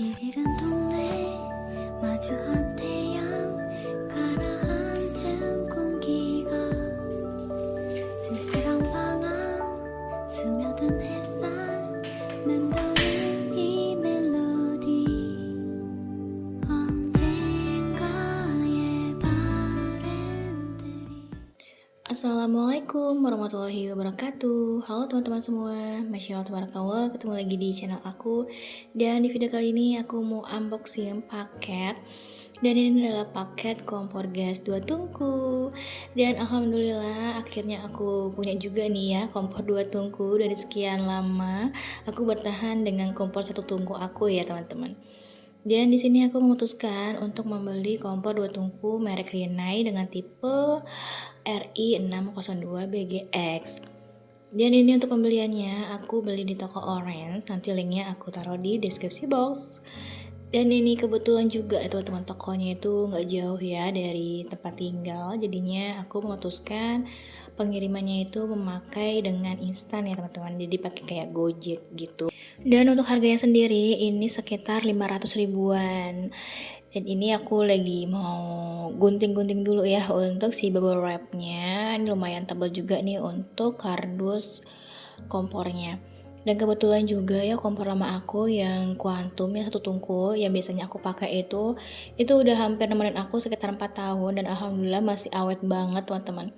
길 잃은 동네 마주한 태양 가라앉은 공기가 쓸쓸한 방황 스며든 햇살 맴도는 이 멜로디 언젠가의 바램들이. Assalamualaikum warahmatullahi wabarakatuh. Halo teman-teman semua, Masya Allah tabarakallah, ketemu lagi di channel aku. Dan di video kali ini aku mau unboxing paket. Dan ini adalah paket kompor gas 2 tungku. Dan alhamdulillah akhirnya aku punya juga nih ya kompor 2 tungku. Dari sekian lama aku bertahan dengan kompor 1 tungku aku ya teman-teman. Dan di sini aku memutuskan untuk membeli kompor 2 tungku merek Rinnai dengan tipe RI602BGX. Dan ini untuk pembeliannya aku beli di toko Orange, nanti linknya aku taruh di deskripsi box. Dan ini kebetulan juga teman-teman tokonya itu nggak jauh ya dari tempat tinggal, jadinya aku memutuskan pengirimannya itu memakai dengan instan ya teman-teman, jadi pakai kayak Gojek gitu. Dan untuk harganya sendiri ini sekitar 500 ribuan. Dan ini aku lagi mau gunting-gunting dulu ya untuk si bubble wrapnya. Ini lumayan tebal juga nih untuk kardus kompornya. Dan kebetulan juga ya kompor lama aku yang Quantum yang 1 tungku yang biasanya aku pakai itu udah hampir nemenin aku sekitar 4 tahun dan alhamdulillah masih awet banget teman-teman.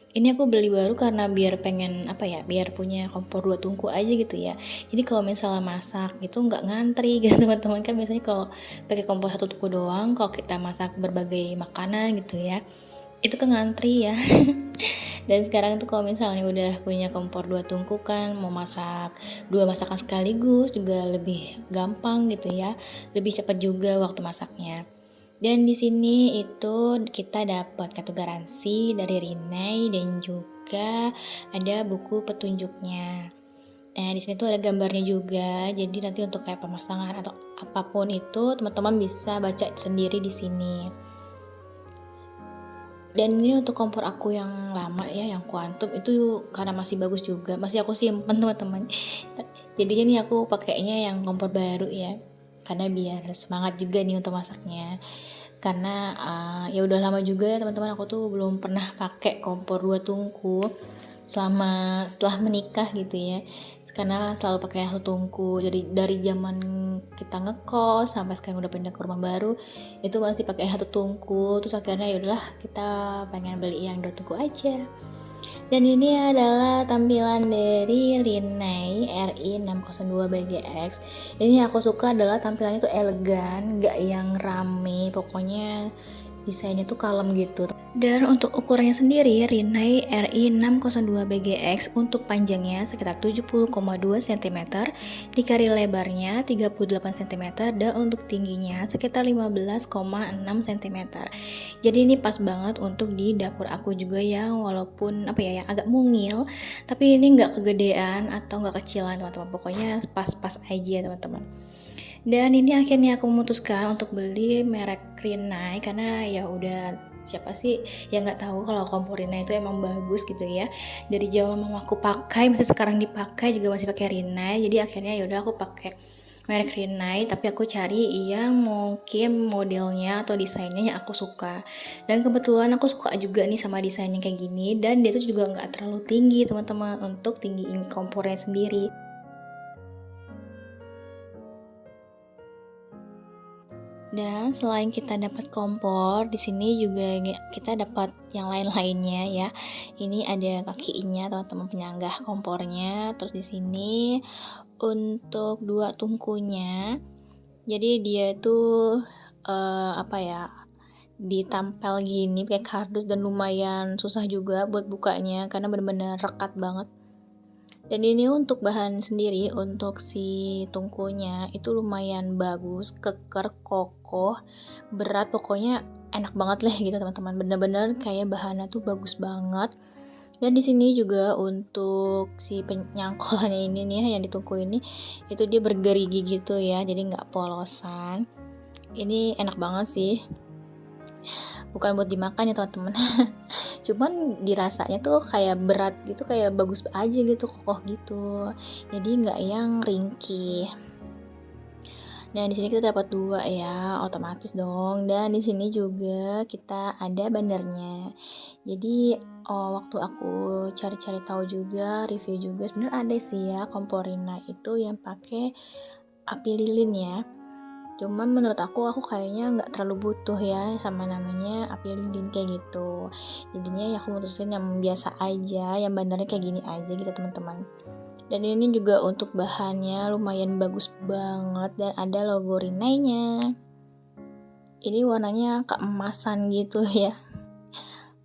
Ini aku beli baru karena biar pengen biar punya kompor 2 tungku aja gitu ya. Jadi kalau misalnya masak gitu nggak ngantri gitu teman-teman, kan biasanya kalau pakai kompor 1 tungku doang kalau kita masak berbagai makanan gitu ya, itu kan ngantri ya. Dan sekarang tuh kalau misalnya udah punya kompor 2 tungku kan mau masak 2 masakan sekaligus juga lebih gampang gitu ya, lebih cepat juga waktu masaknya. Dan di sini itu kita dapat kartu garansi dari Rinnai dan juga ada buku petunjuknya. Nah, di sini tuh ada gambarnya juga. Jadi nanti untuk kayak pemasangan atau apapun itu teman-teman bisa baca sendiri di sini. Dan ini untuk kompor aku yang lama ya, yang Quantum itu karena masih bagus juga, masih aku simpen teman-teman. Jadinya nih aku pakainya yang kompor baru ya, karena biar semangat juga nih untuk masaknya. Karena ya udah lama juga ya teman-teman aku tuh belum pernah pakai kompor 2 tungku setelah menikah gitu ya, karena selalu pakai 1 tungku dari zaman kita ngekos sampai sekarang udah pindah ke rumah baru itu masih pakai 1 tungku. Terus akhirnya yaudahlah kita pengen beli yang 2 tungku aja. Dan ini adalah tampilan dari Rinnai RI602BGX. Ini aku suka adalah tampilannya tuh elegan, gak yang rame, pokoknya desainnya tuh kalem gitu. Dan untuk ukurannya sendiri Rinnai RI602BGX untuk panjangnya sekitar 70,2 cm, dikali lebarnya 38 cm, dan untuk tingginya sekitar 15,6 cm. Jadi ini pas banget untuk di dapur aku juga ya, walaupun yang agak mungil, tapi ini nggak kegedean atau nggak kecilan teman-teman, pokoknya pas-pas aja teman-teman. Dan ini akhirnya aku memutuskan untuk beli merek Rinnai karena ya udah siapa sih yang nggak tahu kalau kompor Rinnai itu emang bagus gitu ya. Dari zaman mama aku pakai, masih sekarang dipakai juga masih pakai Rinnai. Jadi akhirnya ya udah aku pakai merek Rinnai, tapi aku cari yang mungkin modelnya atau desainnya yang aku suka. Dan kebetulan aku suka juga nih sama desainnya kayak gini, dan dia tuh juga nggak terlalu tinggi teman-teman untuk tinggiin kompornya sendiri. Dan selain kita dapat kompor, di sini juga kita dapat yang lain-lainnya ya. Ini ada kakinya teman-teman, penyanggah kompornya. Terus di sini untuk 2 tungkunya. Jadi dia tuh ditampel gini pakai kardus dan lumayan susah juga buat bukanya karena benar-benar rekat banget. Dan ini untuk bahan sendiri, untuk si tungkunya itu lumayan bagus, keker, kokoh, berat, pokoknya enak banget lah gitu teman-teman. Bener-bener kayak bahannya tuh bagus banget. Dan di sini juga untuk si penyangkolannya ini nih yang di tungku ini, itu dia bergerigi gitu ya, jadi nggak polosan. Ini enak banget sih. Bukan buat dimakan ya teman-teman. Cuman dirasanya tuh kayak berat gitu, kayak bagus aja gitu, kokoh gitu, jadi nggak yang ringkih. Nah, di sini kita dapat 2 ya, otomatis dong. Dan di sini juga kita ada bannernya. Jadi, waktu aku cari-cari tahu juga, review juga, sebenarnya ada sih ya kompor Rinnai itu yang pakai api lilin ya. Cuman menurut aku kayaknya nggak terlalu butuh ya sama namanya api lilin kayak gitu. Jadinya ya aku mutusin yang biasa aja, yang bannernya kayak gini aja gitu teman-teman. Dan ini juga untuk bahannya lumayan bagus banget dan ada logo Rinnai-nya. Ini warnanya keemasan gitu ya.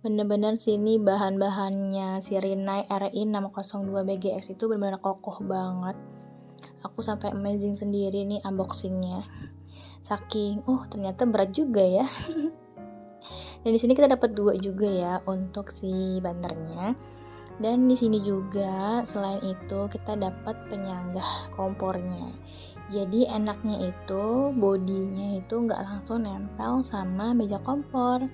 Bener-bener sini bahan-bahannya si Rinnai RI602BGX itu bener-bener kokoh banget. Aku sampai amazing sendiri nih unboxingnya. Saking, ternyata berat juga ya. Dan di sini kita dapat 2 juga ya untuk si bannernya. Dan di sini juga selain itu kita dapat penyanggah kompornya. Jadi enaknya itu bodinya itu nggak langsung nempel sama meja kompor.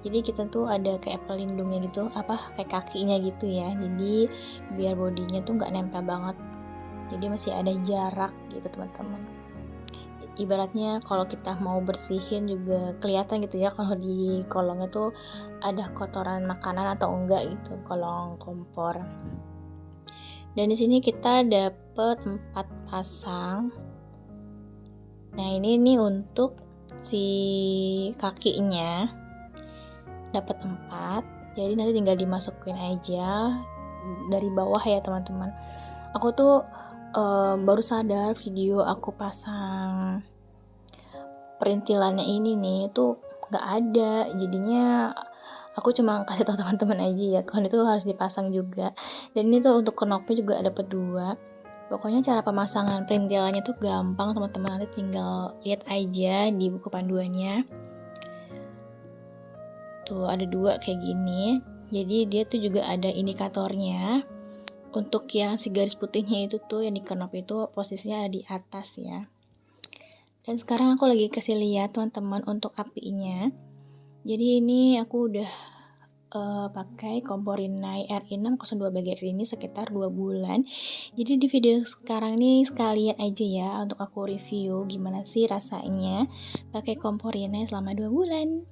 Jadi kita tuh ada kayak pelindungnya gitu, kayak kakinya gitu ya. Jadi biar bodinya tuh nggak nempel banget. Jadi masih ada jarak gitu teman-teman. Ibaratnya kalau kita mau bersihin juga kelihatan gitu ya kalau di kolongnya tuh ada kotoran makanan atau enggak gitu, kolong kompor. Dan di sini kita dapat 4 pasang. Nah, ini nih untuk si kakinya dapat 4. Jadi nanti tinggal dimasukin aja dari bawah ya teman-teman. Aku tuh baru sadar video aku pasang perintilannya ini nih tuh nggak ada, jadinya aku cuma kasih tahu teman-teman aja ya kalau itu harus dipasang juga. Dan ini tuh untuk knopnya juga dapat 2. Pokoknya cara pemasangan perintilannya tuh gampang teman-teman, nanti tinggal lihat aja di buku panduannya. Tuh ada 2 kayak gini. Jadi dia tuh juga ada indikatornya. Untuk yang si garis putihnya itu tuh yang di knop itu posisinya ada di atas ya. Dan sekarang aku lagi kasih lihat teman-teman untuk apinya. Jadi ini aku udah pakai kompor Rinnai RI602BGX ini sekitar 2 bulan. Jadi di video sekarang ini sekalian aja ya untuk aku review gimana sih rasanya pakai kompor Rinnai selama 2 bulan.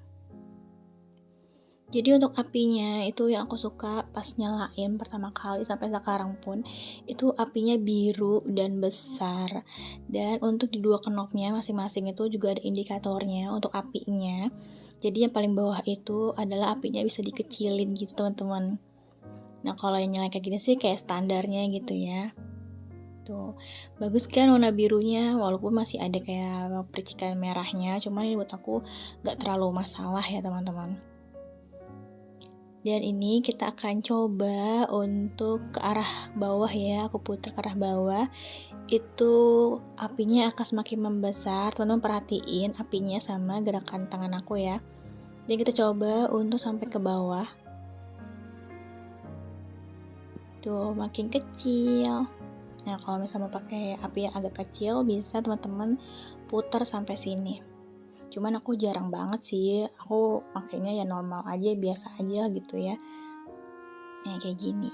Jadi untuk apinya itu yang aku suka pas nyalain pertama kali sampai sekarang pun itu apinya biru dan besar. Dan untuk di 2 knopnya masing-masing itu juga ada indikatornya untuk apinya. Jadi yang paling bawah itu adalah apinya bisa dikecilin gitu teman-teman. Nah kalau yang nyalain kayak gini sih kayak standarnya gitu ya. Tuh bagus kan warna birunya, walaupun masih ada kayak percikan merahnya, cuman ini buat aku gak terlalu masalah ya teman-teman. Dan ini kita akan coba untuk ke arah bawah ya, aku putar ke arah bawah. Itu apinya akan semakin membesar, teman-teman perhatiin apinya sama gerakan tangan aku ya. Jadi kita coba untuk sampai ke bawah. Tuh makin kecil. Nah kalau misalnya mau pakai api yang agak kecil bisa teman-teman putar sampai sini. Cuman aku jarang banget sih, aku makainya ya normal aja, biasa aja gitu ya. Nah kayak gini.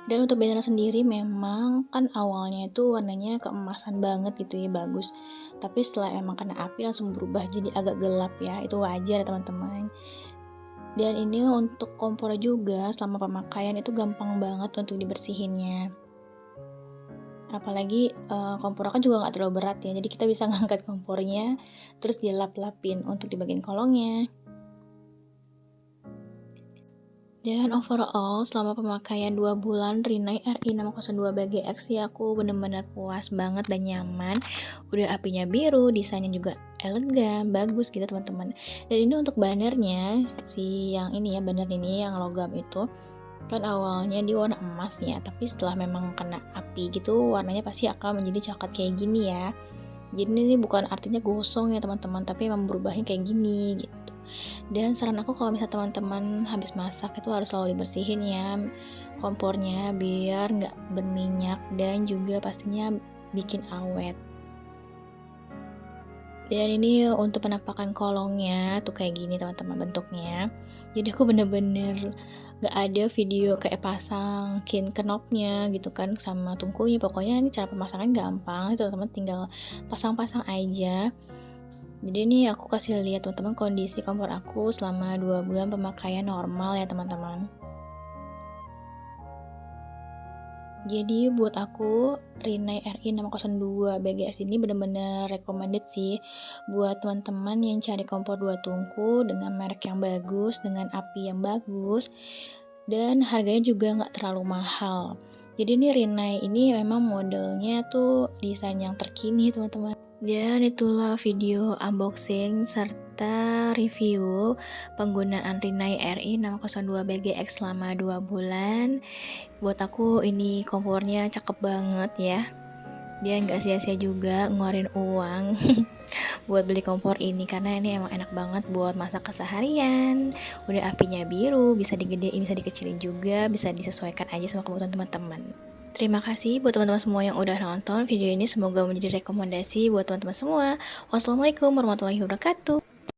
Dan untuk banner sendiri memang kan awalnya itu warnanya keemasan banget gitu ya, bagus. Tapi setelah emang kena api langsung berubah jadi agak gelap ya, itu wajar teman-teman. Dan ini untuk kompor juga selama pemakaian itu gampang banget untuk dibersihinnya. Apalagi kompor kan juga nggak terlalu berat ya, jadi kita bisa ngangkat kompornya terus dilap-lapin untuk di bagian kolongnya. Dan overall selama pemakaian 2 bulan Rinnai RI602BGX ya aku bener-bener puas banget dan nyaman. Udah apinya biru, desainnya juga elegan, bagus gitu teman-teman. Dan ini untuk bannernya, si yang ini ya, banner ini yang logam itu kan awalnya dia warna emas ya, tapi setelah memang kena api gitu warnanya pasti akan menjadi coklat kayak gini ya. Jadi ini bukan artinya gosong ya teman-teman, tapi memang berubahnya kayak gini gitu. Dan saran aku kalau misalnya teman-teman habis masak itu harus selalu dibersihin ya kompornya biar nggak berminyak dan juga pastinya bikin awet. Dan ini untuk penampakan kolongnya tuh kayak gini teman-teman bentuknya. Jadi aku bener-bener gak ada video kayak pasang knopnya gitu kan sama tungkunya. Pokoknya ini cara pemasangan gampang, teman-teman tinggal pasang-pasang aja. Jadi ini aku kasih lihat teman-teman kondisi kompor aku selama 2 bulan pemakaian normal ya teman-teman. Jadi buat aku Rinnai RI602 BGS ini bener-bener recommended sih buat teman-teman yang cari kompor 2 tungku dengan merek yang bagus, dengan api yang bagus, dan harganya juga nggak terlalu mahal. Jadi ini Rinnai ini memang modelnya tuh desain yang terkini teman-teman. Dan itulah video unboxing serta review penggunaan Rinnai RI602 BGX selama 2 bulan. Buat aku ini kompornya cakep banget ya. Dia nggak sia-sia juga ngeluarin uang buat beli kompor ini, karena ini emang enak banget buat masak keseharian. Udah apinya biru, bisa digedein, bisa dikecilin juga, bisa disesuaikan aja sama kebutuhan teman-teman. Terima kasih buat teman-teman semua yang udah nonton video ini, semoga menjadi rekomendasi buat teman-teman semua. Wassalamualaikum warahmatullahi wabarakatuh.